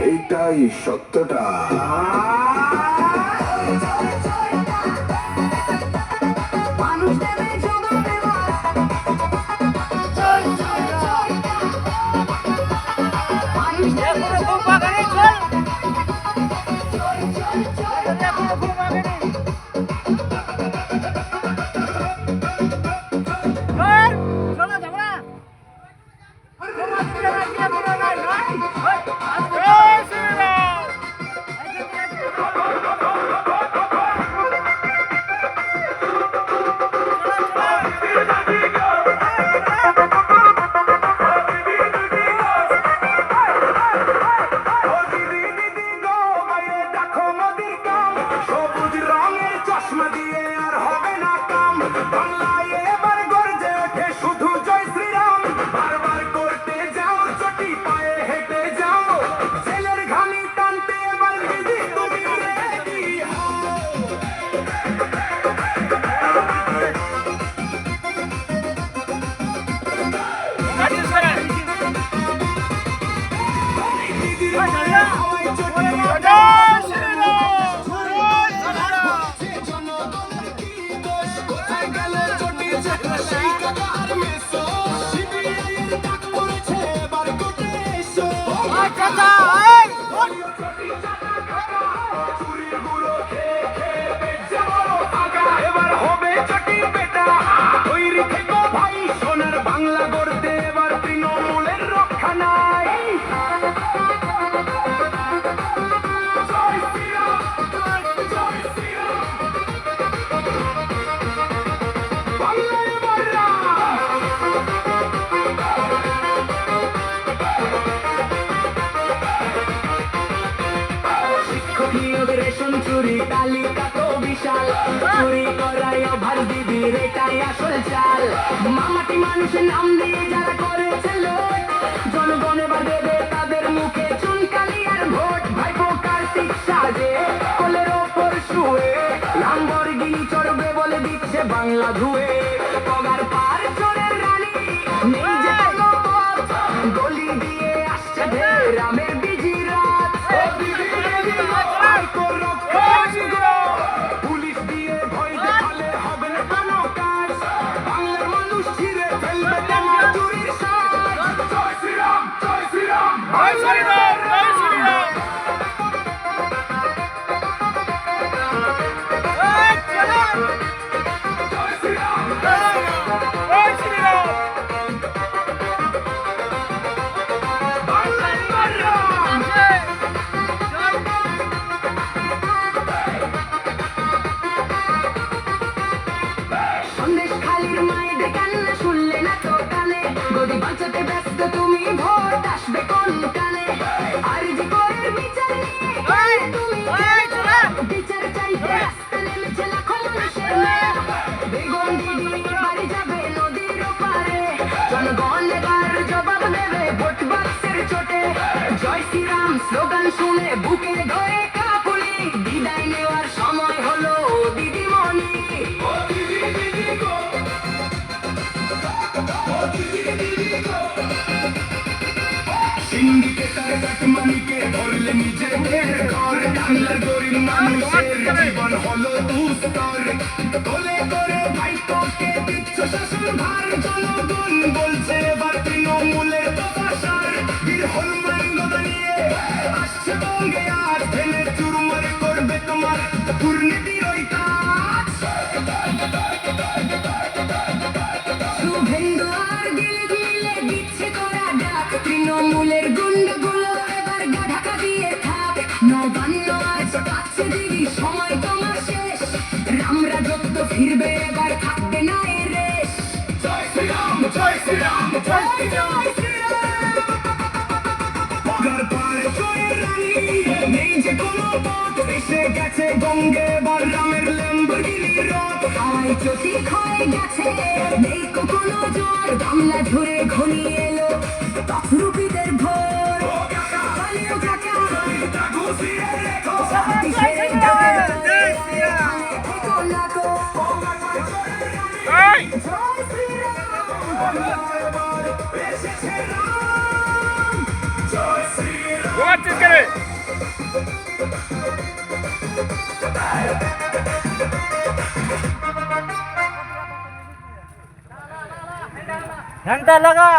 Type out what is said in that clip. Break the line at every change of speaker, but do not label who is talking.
এইটাই সত্যটা।
চুরি তালিকা তো বিশাল, চুরি করাই অভার দিদির এটাই আসল চাল। মামাটি মানুষের নাম দিয়ে যারা করেছে লোট, জনগণ এবার দেবে তাদের মুখে চুনকালি আর ভোট। ভাইপো কার্তিক সাজে কোলের ওপর শুয়ে, লাম্বরগিনি চড়বে বলে দিচ্ছে বাংলা ধুয়ে। পগার পার চোরের রানী নেই যে কোনো পথ, গলি দিয়ে আসছে ঢের রামের বিজি রাত। পুলিশ দিয়ে ভয় দেখালে হবে না কোনো কাজ, বাংলার মানুষ ছিঁড়ে ফেলবে তোমার চুরির সাজ। জয় শ্রীরাম, জয় শ্রীরাম, জয় শ্রীরাম, জয় শ্রীরাম। বাঁচাতে ব্যস্ত তুমি, ভোট আসবে কোন কালে? আর যে করের বিচার নিয়ে তুমি বিচার চাইতে রাস্তা নেমেছে লাখো মানুষের মেয়ে। বেগম দিদি বাড়ি যাবে নদীর ওপারে, জনগণ এবার জবাব দেবে ভোট বাক্সের চোটে। জয় শ্রীরাম স্লোগান শুনে বুকে ধরে কাঁপুনি, বিদায় নেওয়ার সময় হলো দিদিমণি। ও দিদি দিদি গো, ও দিদি দিদি গো। সিন্ডিকেটার কাটমানিকে ধরলে নিজেদের ঘর, বাংলার গরিব মানুষের জীবন হলো দুস্তর। কোলে করে ভাইপোকে দিচ্ছ শাসন ভার, জনগণ বলছে এবার তৃণমূলের দফাসার। বীর হনুমান গদা নিয়ে আসছে বঙ্গে আজ, ফেলে চুরমার করবে তোমার দুর্নীতির ওই কাজ। শুভেন্দু আর দিলীপ মিলে দিচ্ছে করা ডাক, তৃণমূলের গুন্ডগুলো এবার গা ঢাকা দিয়ে থাক। নবান্ন আজ পাচ্ছে দিদি সময় তোমার শেষ, রাম রাজত্ব ফিরবে এবার থাকবে না এ রেশ। জয় শ্রীরাম, জয় শ্রীরাম, জয় শ্রীরাম। পগার পার চোরের রানী নেই যে কোনো পথ, এসে গেছে গঙ্গে এবার রামের ল্যাম্বরগিনি রথ। হাওয়ায় চটি ক্ষয়ে গেছে নেই কোনো জোর, বাংলা ধরে ঘনিয়ে এলো তছরূপীদের ভোর। পালিও কাকা ঘুষিয়ে রেখো, শান্তি সেরে ভোটের থেকো না তো। জয় শ্রীরাম, এসেছে রাম।
ঘুমাচ্ছিস কেন?
ঘন্টা লাগা